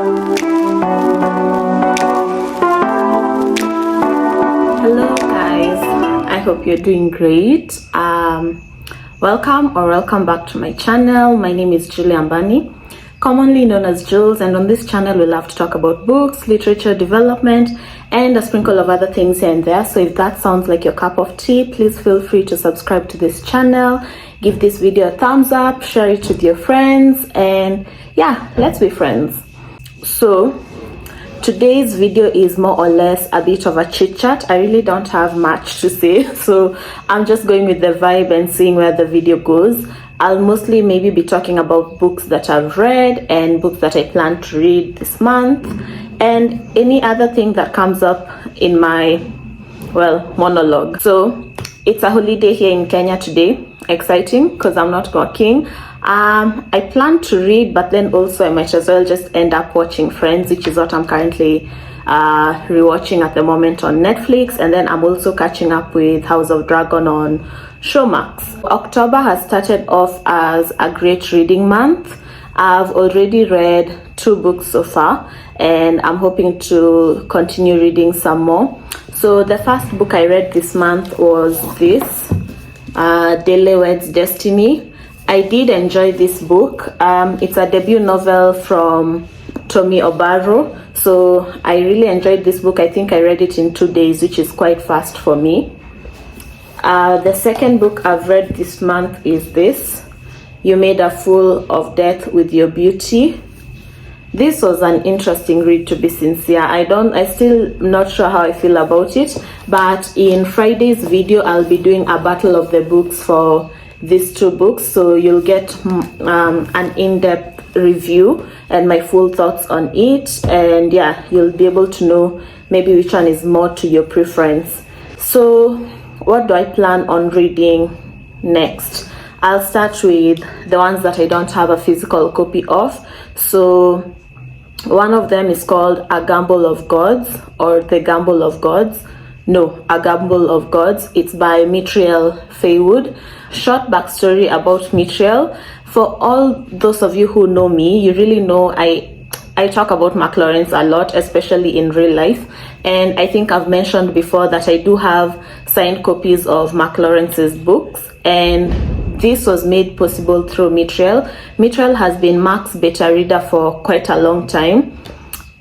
Hello guys, I hope you're doing great. Welcome back to my channel. My name is Julie Ambani, commonly known as Jules, and on this channel we love to talk about books, literature, development, and a sprinkle of other things here and there. So if that sounds like your cup of tea, please feel free to subscribe to this channel, give this video a thumbs up, share it with your friends, and yeah, let's be friends. So today's video is more or less a bit of a chit chat. I really don't have much to say, so I'm just going with the vibe and seeing where the video goes. I'll mostly maybe be talking about books that I've read and books that I plan to read this month, and any other thing that comes up in my, well, monologue. So it's a holiday here in Kenya today. Exciting because I'm not working. I plan to read, but then also I might as well just end up watching Friends, which is what I'm currently rewatching at the moment on Netflix, and then I'm also catching up with House of Dragon on Showmax. October has started off as a great reading month. I've already read 2 books so far, and I'm hoping to continue reading some more. So the first book I read this month was this, Delewed's Destiny. I did enjoy this book. It's a debut novel from Tommy Obaro, so I really enjoyed this book. I think I read it in 2 days, which is quite fast for me. The second book I've read this month is this, You Made a Fool of Death with Your Beauty. This was an interesting read, to be sincere. I still not sure how I feel about it, but in Friday's video I'll be doing a battle of the books for these 2 books, so you'll get an in-depth review and my full thoughts on it, and yeah, you'll be able to know maybe which one is more to your preference. So what do I plan on reading next? I'll start with the ones that I don't have a physical copy of. So one of them is called A Gamble of Gods, or The Gamble of Gods. No, A Gamble of Gods. It's by Mitriel Faywood. Short backstory about Mitriel. For all those of you who know me, you really know I talk about McLaurin's a lot, especially in real life. And I think I've mentioned before that I do have signed copies of McLaurin's books, and this was made possible through Mitriel. Mitriel has been Mark's beta reader for quite a long time.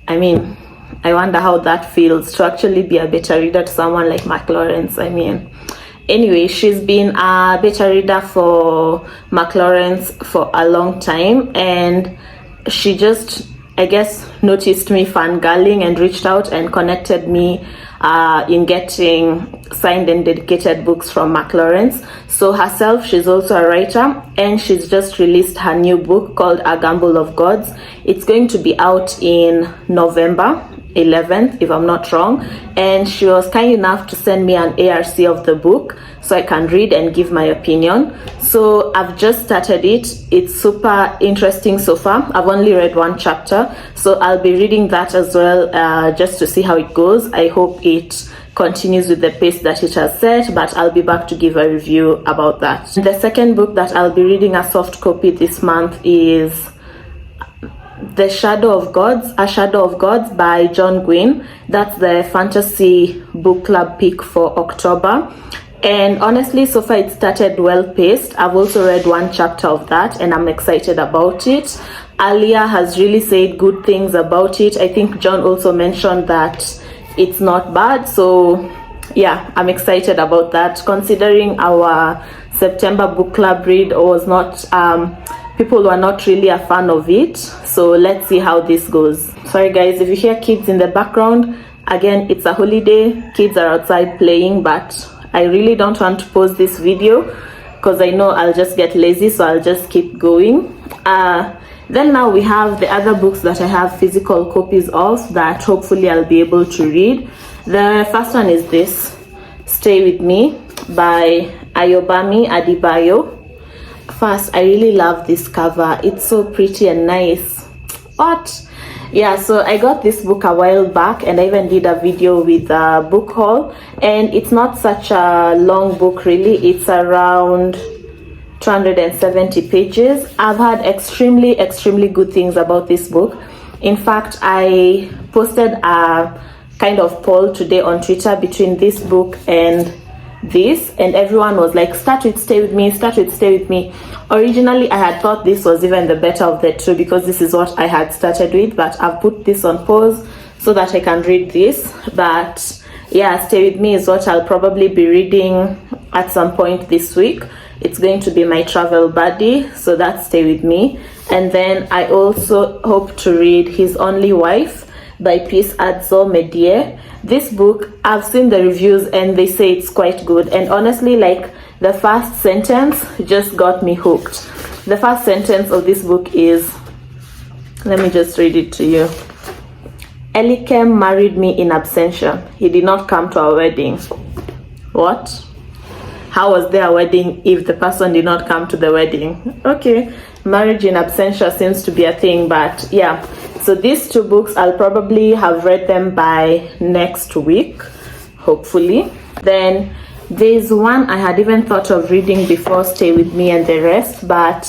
I mean, I wonder how that feels to actually be a beta reader to someone like McLaurin's. I mean, anyway, she's been a beta reader for McLaurin's for a long time, and she just, I guess, noticed me fangirling and reached out and connected me in getting signed and dedicated books from McLaurin's. So herself, she's also a writer, and she's just released her new book called A Gamble of Gods. It's going to be out in November 11th, if I'm not wrong, and she was kind enough to send me an ARC of the book so I can read and give my opinion. So I've just started it. It's super interesting so far. I've only read 1 chapter, so I'll be reading that as well, just to see how it goes. I hope it continues with the pace that it has set, but I'll be back to give a review about that. The second book that I'll be reading a soft copy this month is The Shadow of Gods, A Shadow of Gods by John Gwynne. That's the fantasy book club pick for October. And honestly, so far it started well paced. I've also read 1 chapter of that, and I'm excited about it. Alia has really said good things about it. I think John also mentioned that it's not bad. So yeah, I'm excited about that, considering our September book club read was not, people were not really a fan of it. So let's see how this goes. Sorry guys if you hear kids in the background. Again, it's a holiday, kids are outside playing, but I really don't want to pause this video because I know I'll just get lazy, so I'll just keep going. Then now we have the other books that I have physical copies of that hopefully I'll be able to read. The first one is this, Stay With Me by Ayobami Adebayo. First, I really love this cover. It's so pretty and nice. What? Yeah, so I got this book a while back, and I even did a video with a book haul, and it's not such a long book really. It's around 270 pages. I've heard extremely good things about this book. In fact, I posted a kind of poll today on Twitter between this book and this, and everyone was like, start with Stay With Me, start with Stay With Me. Originally, I had thought this was even the better of the two because this is what I had started with, but I've put this on pause so that I can read this. But yeah, Stay With Me is what I'll probably be reading at some point this week. It's going to be my travel buddy, so that's Stay With Me. And then I also hope to read His Only Wife by Peace Adzo Medie. This book, I've seen the reviews and they say it's quite good, and honestly, like, the first sentence just got me hooked. The first sentence of this book is, let me just read it to you. Elikem married me in absentia. He did not come to our wedding. What? How was there a wedding if the person did not come to the wedding? Okay, marriage in absentia seems to be a thing, but yeah. So these two books, I'll probably have read them by next week, hopefully. Then there's one I had even thought of reading before Stay With Me and the rest, but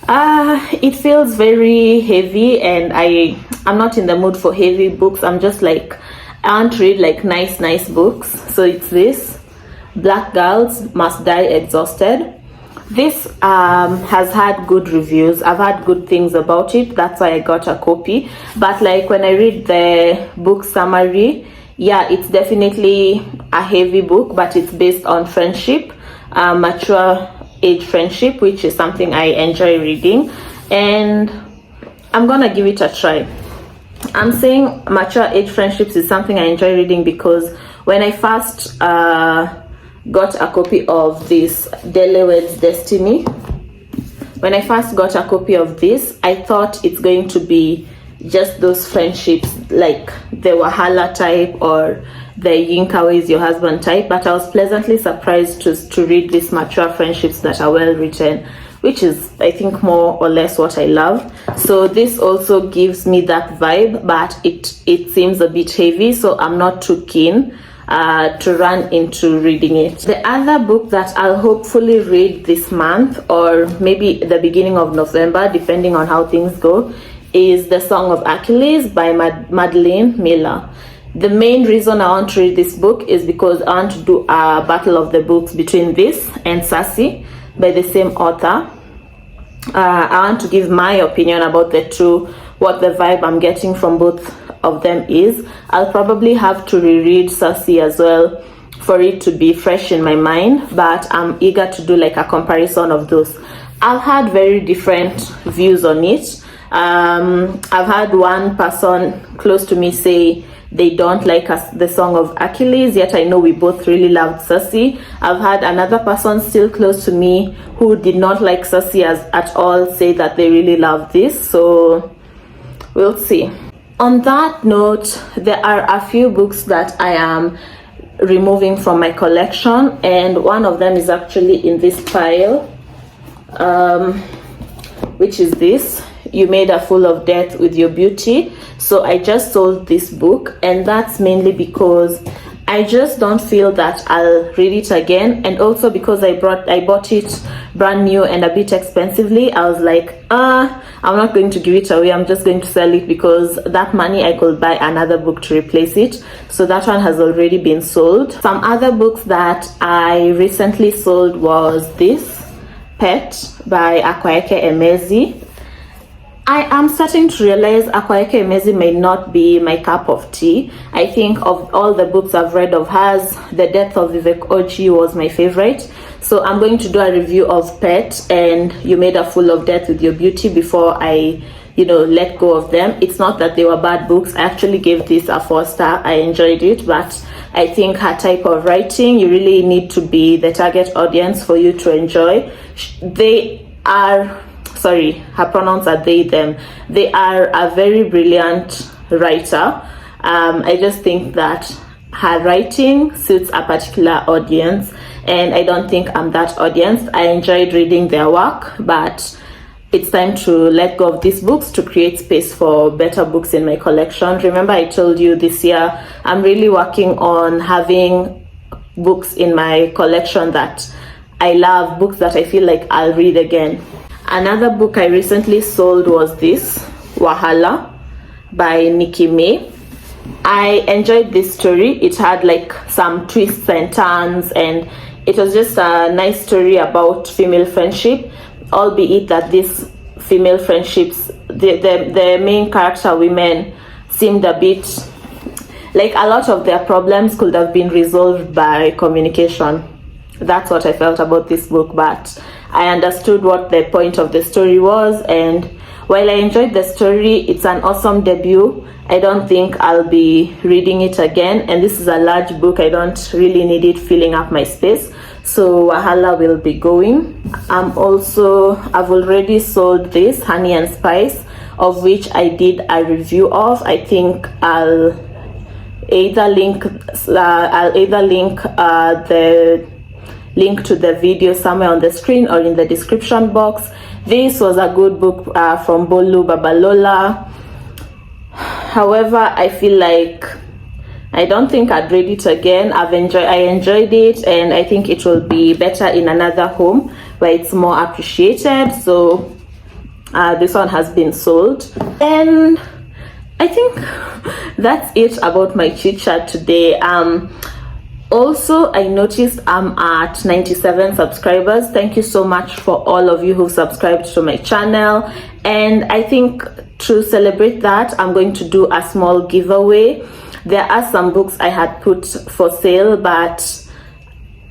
it feels very heavy, and I'm not in the mood for heavy books. I'm just like, I want to read like nice books. So it's this, Black Girls Must Die Exhausted. This has had good reviews. I've had good things about it. That's why I got a copy. But like when I read the book summary, yeah, it's definitely a heavy book, but it's based on friendship, mature age friendship, which is something I enjoy reading, and I'm gonna give it a try. I'm saying mature age friendships is something I enjoy reading because when I first got a copy of this Delawed's Destiny, when I first got a copy of this, I thought it's going to be just those friendships like the Wahala type or the Yinka is your husband type, but I was pleasantly surprised to read these mature friendships that are well written, which is, I think, more or less what I love. So this also gives me that vibe, but it seems a bit heavy, so I'm not too keen to run into reading it. The other book that I'll hopefully read this month, or maybe the beginning of November, depending on how things go, is The Song of Achilles by Madeline Miller. The main reason I want to read this book is because I want to do a battle of the books between this and Sassy by the same author. I want to give my opinion about the two, what the vibe I'm getting from both of them is. I'll probably have to reread Sassy as well for it to be fresh in my mind, but I'm eager to do like a comparison of those. I've had very different views on it. I've had one person close to me say they don't like the Song of Achilles, yet I know we both really loved Sassy. I've had another person still close to me who did not like Sassy at all say that they really love this, so we'll see. On that note, there are a few books that I am removing from my collection, and one of them is actually in this pile, which is this, You Made a Fool of Death with Your Beauty. So I just sold this book, and that's mainly because I just don't feel that I'll read it again, and also because I bought it brand new and a bit expensively. I was like, I'm not going to give it away, I'm just going to sell it, because that money I could buy another book to replace it. So that one has already been sold. Some other books that I recently sold was this, Pet by Akwaeke Emezi. I am starting to realize Akwaeke Emezi may not be my cup of tea. I think of all the books I've read of hers, The Death of Vivek Oji was my favorite. So I'm going to do a review of Pet and You Made a Fool of Death with Your Beauty before I, let go of them. It's not that they were bad books. I actually gave this a 4-star. I enjoyed it, but I think her type of writing, you really need to be the target audience for you to enjoy. Her pronouns are they, them. They are a very brilliant writer. I just think that her writing suits a particular audience, and I don't think I'm that audience. I enjoyed reading their work, but it's time to let go of these books to create space for better books in my collection. Remember, I told you this year I'm really working on having books in my collection that I love, books that I feel like I'll read again. Another book I recently sold was this, Wahala by Nikki May. I enjoyed this story. It had like some twists and turns, and it was just a nice story about female friendship, albeit that these female friendships, the main character women seemed a bit like a lot of their problems could have been resolved by communication. That's what I felt about this book, but I understood what the point of the story was, and while I enjoyed the story, it's an awesome debut. I don't think I'll be reading it again, and this is a large book. I don't really need it filling up my space, so Wahala will be going. I've already sold this Honey and Spice, of which I did a review of. I think I'll either link the link to the video somewhere on the screen or in the description box. This was a good book from Bolu Babalola. However, I feel like I don't think I'd read it again. I enjoyed it, and I think it will be better in another home where it's more appreciated. So this one has been sold, and I think that's it about my chit chat today. Also, I noticed I'm at 97 subscribers. Thank you so much for all of you who subscribed to my channel, and I think to celebrate that, I'm going to do a small giveaway. There are some books I had put for sale, but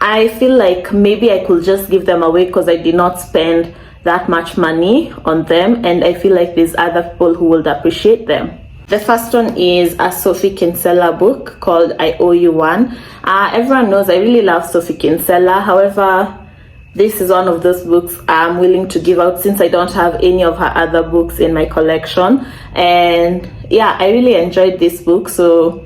I feel like maybe I could just give them away because I did not spend that much money on them, and I feel like there's other people who would appreciate them. The first one is a Sophie Kinsella book called I Owe You One. Everyone knows I really love Sophie Kinsella. However, this is one of those books I'm willing to give out since I don't have any of her other books in my collection. And yeah, I really enjoyed this book, so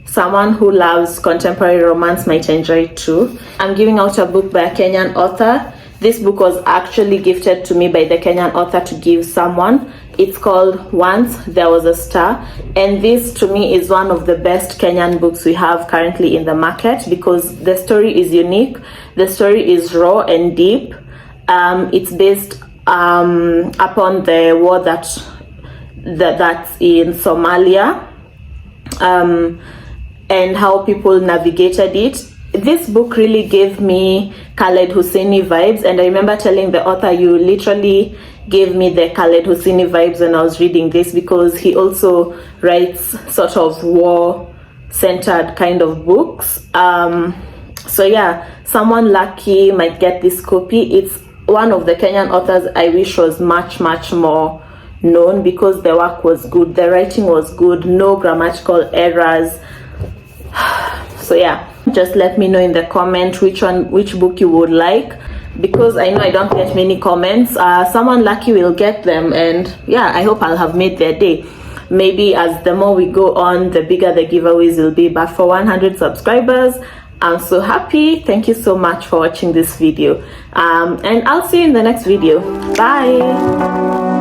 someone who loves contemporary romance might enjoy it too. I'm giving out a book by a Kenyan author. This book was actually gifted to me by the Kenyan author to give someone. It's called Once There Was a Star, and this to me is one of the best Kenyan books we have currently in the market because the story is unique, the story is raw and deep. It's based upon the war that's in Somalia, and how people navigated it. This book really gave me Khaled Hosseini vibes, and I remember telling the author, you literally gave me the Khaled Hosseini vibes when I was reading this, because he also writes sort of war-centered kind of books. So yeah, someone lucky might get this copy. It's one of the Kenyan authors I wish was much more known because the work was good, the writing was good, no grammatical errors. So yeah, just let me know in the comment which book you would like, because I know I don't get many comments. Someone lucky will get them, and yeah, I hope I'll have made their day. Maybe as the more we go on, the bigger the giveaways will be. But for 100 subscribers, I'm so happy. Thank you so much for watching this video, and I'll see you in the next video. Bye.